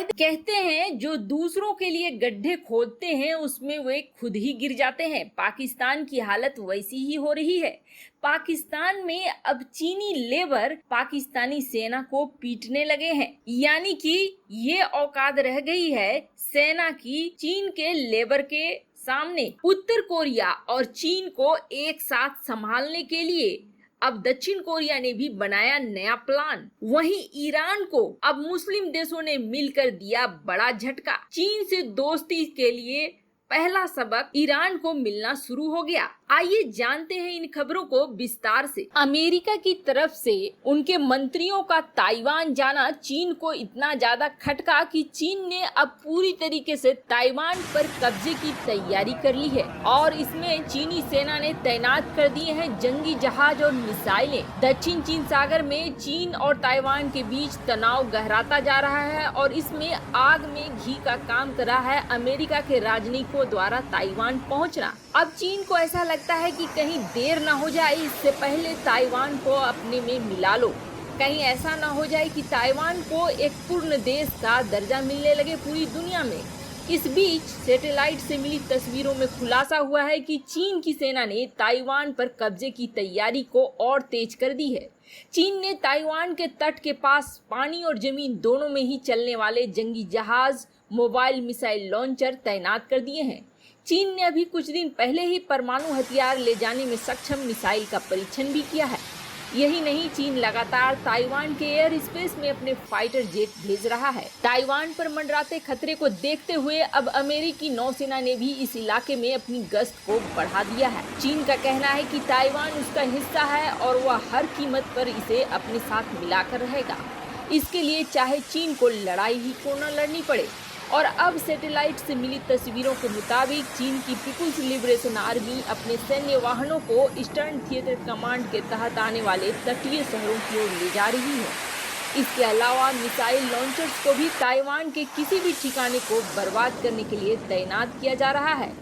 शायद कहते हैं जो दूसरों के लिए गड्ढे खोदते हैं उसमें वे खुद ही गिर जाते हैं। पाकिस्तान की हालत वैसी ही हो रही है। पाकिस्तान में अब चीनी लेबर पाकिस्तानी सेना को पीटने लगे हैं, यानी कि ये औकात रह गई है सेना की चीन के लेबर के सामने। उत्तर कोरिया और चीन को एक साथ संभालने के लिए अब दक्षिण कोरिया ने भी बनाया नया प्लान। वहीं ईरान को अब मुस्लिम देशों ने मिलकर दिया बड़ा झटका। चीन से दोस्ती के लिए पहला सबक ईरान को मिलना शुरू हो गया। आइए जानते हैं इन खबरों को विस्तार से। अमेरिका की तरफ से उनके मंत्रियों का ताइवान जाना चीन को इतना ज्यादा खटका कि चीन ने अब पूरी तरीके से ताइवान पर कब्जे की तैयारी कर ली है और इसमें चीनी सेना ने तैनात कर दिए हैं जंगी जहाज और मिसाइलें। दक्षिण चीन सागर में चीन और ताइवान के बीच तनाव गहराता जा रहा है और इसमें आग में घी का काम कर रहा है अमेरिका के राजनयिकों द्वारा ताइवान पहुंचना। अब चीन को ऐसा लगता है कि कहीं देर न हो जाए, इससे पहले ताइवान को अपने में मिला लो। कहीं ऐसा न हो जाए कि ताइवान को एक पूर्ण देश का दर्जा मिलने लगे पूरी दुनिया में। इस बीच सैटेलाइट से मिली तस्वीरों में खुलासा हुआ है कि चीन की सेना ने ताइवान पर कब्जे की तैयारी को और तेज कर दी है। चीन ने ताइवान के तट के पास पानी और जमीन दोनों में ही चलने वाले जंगी जहाज, मोबाइल मिसाइल लॉन्चर तैनात कर दिए हैं। चीन ने अभी कुछ दिन पहले ही परमाणु हथियार ले जाने में सक्षम मिसाइल का परीक्षण भी किया है। यही नहीं, चीन लगातार ताइवान के एयर स्पेस में अपने फाइटर जेट भेज रहा है। ताइवान पर मंडराते खतरे को देखते हुए अब अमेरिकी नौसेना ने भी इस इलाके में अपनी गश्त को बढ़ा दिया है। चीन का कहना है कि ताइवान उसका हिस्सा है और वह हर कीमत पर इसे अपने साथ मिलाकर रहेगा। इसके लिए चाहे चीन को लड़ाई ही क्यों न लड़नी पड़े। और अब सैटेलाइट से मिली तस्वीरों के मुताबिक चीन की पीपुल्स लिबरेशन आर्मी अपने सैन्य वाहनों को ईस्टर्न थिएटर कमांड के तहत आने वाले तटीय शहरों की ओर ले जा रही है। इसके अलावा मिसाइल लॉन्चर्स को भी ताइवान के किसी भी ठिकाने को बर्बाद करने के लिए तैनात किया जा रहा है।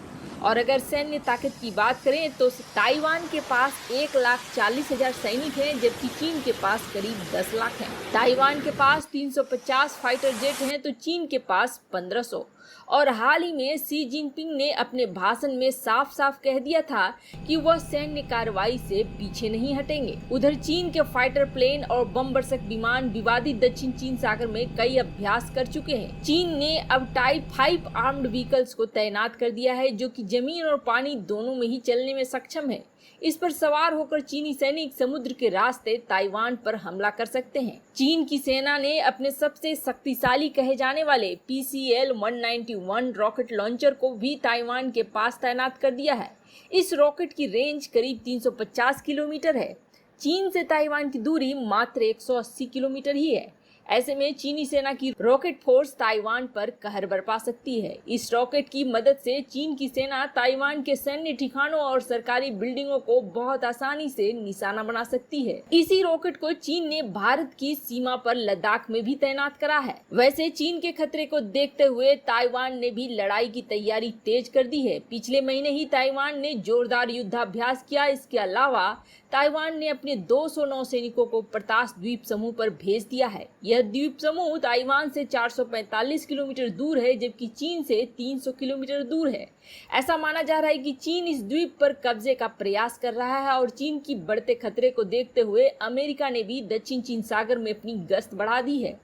और अगर सैन्य ताकत की बात करें तो ताइवान के पास 1,40,000 सैनिक हैं, जबकि चीन के पास करीब 10 लाख हैं। ताइवान के पास 350 फाइटर जेट हैं तो चीन के पास 1500। और हाल ही में शी जिनपिंग ने अपने भाषण में साफ साफ कह दिया था कि वह सैन्य कार्रवाई से पीछे नहीं हटेंगे। उधर चीन के फाइटर प्लेन और बम वर्षक विमान विवादित दक्षिण चीन सागर में कई अभ्यास कर चुके हैं। चीन ने अब टाइप 5 आर्म्ड व्हीकल्स को तैनात कर दिया है जो कि जमीन और पानी दोनों में ही चलने में सक्षम है। इस पर सवार होकर चीनी सैनिक समुद्र के रास्ते ताइवान पर हमला कर सकते हैं। चीन की सेना ने अपने सबसे शक्तिशाली कहे जाने वाले PCL-191 रॉकेट लॉन्चर को भी ताइवान के पास तैनात कर दिया है। इस रॉकेट की रेंज करीब 350 किलोमीटर है। चीन से ताइवान की दूरी मात्र 180 किलोमीटर ही है। ऐसे में चीनी सेना की रॉकेट फोर्स ताइवान पर कहर बरपा सकती है। इस रॉकेट की मदद से चीन की सेना ताइवान के सैन्य ठिकानों और सरकारी बिल्डिंगों को बहुत आसानी से निशाना बना सकती है। इसी रॉकेट को चीन ने भारत की सीमा पर लद्दाख में भी तैनात करा है। वैसे चीन के खतरे को देखते हुए ताइवान ने भी लड़ाई की तैयारी तेज कर दी है। पिछले महीने ही ताइवान ने जोरदार युद्धाभ्यास किया। इसके अलावा ताइवान ने अपने 200 नौसैनिकों को प्रताश द्वीप समूह पर भेज दिया है। यह द्वीप समूह ताइवान से 445 किलोमीटर दूर है, जबकि चीन से 300 किलोमीटर दूर है। ऐसा माना जा रहा है कि चीन इस द्वीप पर कब्जे का प्रयास कर रहा है और चीन की बढ़ते खतरे को देखते हुए अमेरिका ने भी दक्षिण चीन सागर में अपनी गश्त बढ़ा दी है।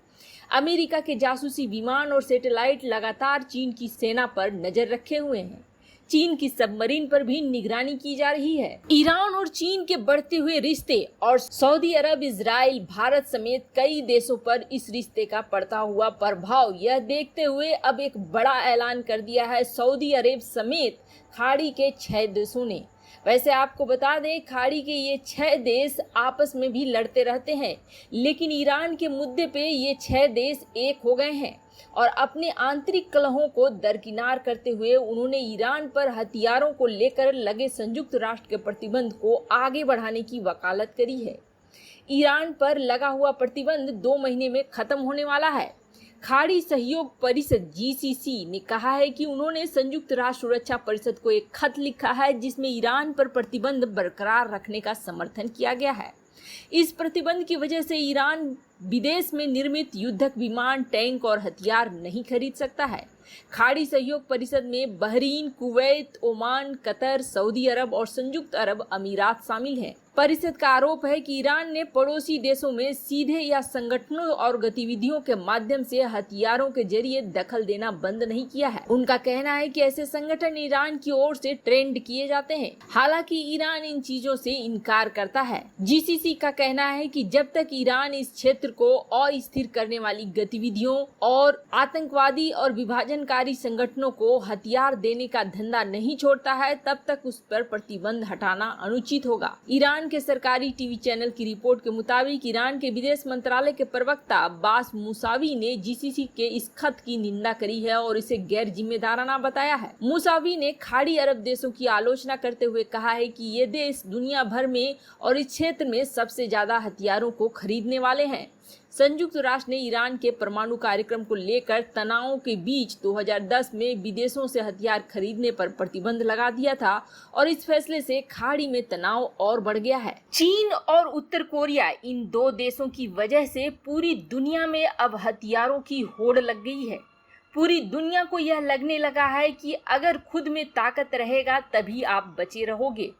अमेरिका के जासूसी विमान और सैटेलाइट लगातार चीन की सेना पर नजर रखे हुए हैं। चीन की सबमरीन पर भी निगरानी की जा रही है। ईरान और चीन के बढ़ते हुए रिश्ते और सऊदी अरब, इजराइल, भारत समेत कई देशों पर इस रिश्ते का पड़ता हुआ प्रभाव, यह देखते हुए अब एक बड़ा ऐलान कर दिया है सऊदी अरब समेत खाड़ी के 6 देशों ने। वैसे आपको बता दें, खाड़ी के ये 6 देश आपस में भी लड़ते रहते हैं, लेकिन ईरान के मुद्दे पे ये 6 देश एक हो गए हैं और अपने आंतरिक कलहों को दरकिनार करते हुए उन्होंने ईरान पर हथियारों को लेकर लगे संयुक्त राष्ट्र के प्रतिबंध को आगे बढ़ाने की वकालत करी है। ईरान पर लगा हुआ प्रतिबंध 2 महीने में खत्म होने वाला है। खाड़ी सहयोग परिषद GCC ने कहा है कि उन्होंने संयुक्त राष्ट्र सुरक्षा परिषद को एक खत लिखा है जिसमें ईरान पर प्रतिबंध बरकरार रखने का समर्थन किया गया है। इस प्रतिबंध की वजह से ईरान विदेश में निर्मित युद्धक विमान, टैंक और हथियार नहीं खरीद सकता है। खाड़ी सहयोग परिषद में Bahrain, Kuwait, Oman, Qatar, Saudi Arab और संयुक्त अरब अमीरात शामिल हैं। परिषद का आरोप है कि ईरान ने पड़ोसी देशों में सीधे या संगठनों और गतिविधियों के माध्यम से हथियारों के जरिए दखल देना बंद नहीं किया है। उनका कहना है कि ऐसे संगठन ईरान की ओर से ट्रेंड किए जाते हैं। हालांकि ईरान इन चीजों से इनकार करता है। जीसीसी का कहना है कि जब तक ईरान इस क्षेत्र को अस्थिर करने वाली गतिविधियों और आतंकवादी और विभाजनकारी संगठनों को हथियार देने का धंधा नहीं छोड़ता है, तब तक उस पर प्रतिबंध हटाना अनुचित होगा। ईरान के सरकारी टीवी चैनल की रिपोर्ट के मुताबिक ईरान के विदेश मंत्रालय के प्रवक्ता अब्बास मूसावी ने जीसीसी के इस खत की निंदा करी है और इसे गैर जिम्मेदाराना बताया है। मूसावी ने खाड़ी अरब देशों की आलोचना करते हुए कहा है कि ये देश दुनिया भर में और इस क्षेत्र में सबसे ज्यादा हथियारों को खरीदने वाले हैं। संयुक्त राष्ट्र ने ईरान के परमाणु कार्यक्रम को लेकर तनावों के बीच 2010 में विदेशों से हथियार खरीदने पर प्रतिबंध लगा दिया था और इस फैसले से खाड़ी में तनाव और बढ़ गया है। चीन और उत्तर कोरिया, इन दो देशों की वजह से पूरी दुनिया में अब हथियारों की होड़ लग गई है। पूरी दुनिया को यह लगने लगा है कि अगर खुद में ताकत रहेगा तभी आप बचे रहोगे,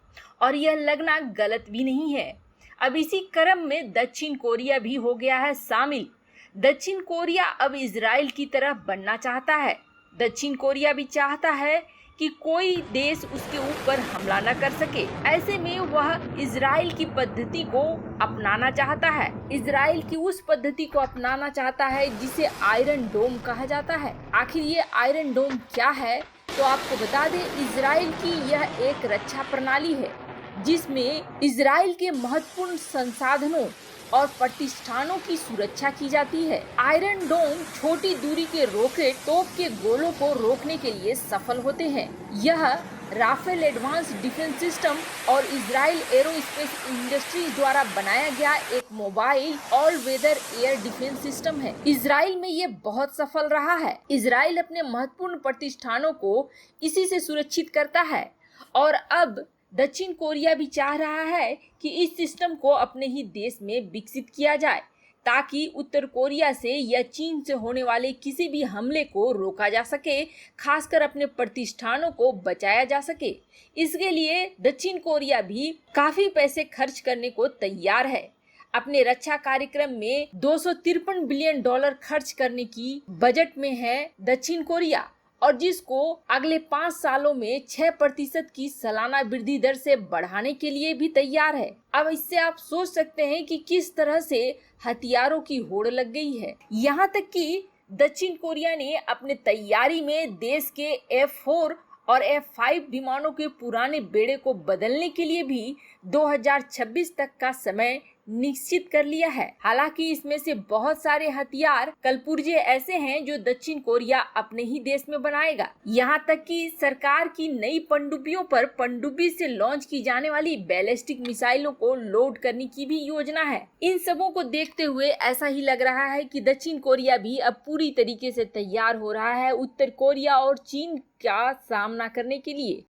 और यह लगना गलत भी नहीं है। अब इसी क्रम में दक्षिण कोरिया भी हो गया है शामिल। दक्षिण कोरिया अब इजराइल की तरह बनना चाहता है। दक्षिण कोरिया भी चाहता है कि कोई देश उसके ऊपर हमला न कर सके। ऐसे में वह इजराइल की पद्धति को अपनाना चाहता है। इजराइल की उस पद्धति को अपनाना चाहता है जिसे आयरन डोम कहा जाता है। आखिर ये आयरन डोम क्या है, तो आपको बता दें, इजराइल की यह एक रक्षा प्रणाली है जिसमें इजराइल के महत्वपूर्ण संसाधनों और प्रतिष्ठानों की सुरक्षा की जाती है। आयरन डोम छोटी दूरी के रॉकेट तोप के गोलों को रोकने के लिए सफल होते हैं। यह राफेल एडवांस डिफेंस सिस्टम और इजराइल एरोस्पेस इंडस्ट्रीज द्वारा बनाया गया एक mobile all weather air defence system है। इजराइल में ये बहुत सफल रहा है। इजराइल अपने महत्वपूर्ण प्रतिष्ठानों को इसी से सुरक्षित करता है और अब दक्षिण कोरिया भी चाह रहा है कि इस सिस्टम को अपने ही देश में विकसित किया जाए ताकि उत्तर कोरिया से या चीन से होने वाले किसी भी हमले को रोका जा सके, खासकर अपने प्रतिष्ठानों को बचाया जा सके। इसके लिए दक्षिण कोरिया भी काफी पैसे खर्च करने को तैयार है। अपने रक्षा कार्यक्रम में $253 बिलियन खर्च करने की बजट में है दक्षिण कोरिया, और जिसको अगले 5 सालों में 6% की सालाना वृद्धि दर से बढ़ाने के लिए भी तैयार है। अब इससे आप सोच सकते हैं कि किस तरह से हथियारों की होड़ लग गई है। यहाँ तक कि दक्षिण कोरिया ने अपने तैयारी में देश के F-4 और F-5 विमानों के पुराने बेड़े को बदलने के लिए भी 2026 तक का समय निश्चित कर लिया है। हालांकि इसमें से बहुत सारे हथियार कलपुर्जे ऐसे हैं जो दक्षिण कोरिया अपने ही देश में बनाएगा। यहाँ तक कि सरकार की नई पनडुब्बियों पर पनडुब्बी से लॉन्च की जाने वाली बैलिस्टिक मिसाइलों को लोड करने की भी योजना है। इन सबों को देखते हुए ऐसा ही लग रहा है कि दक्षिण कोरिया भी अब पूरी तरीके से तैयार हो रहा है उत्तर कोरिया और चीन का सामना करने के लिए।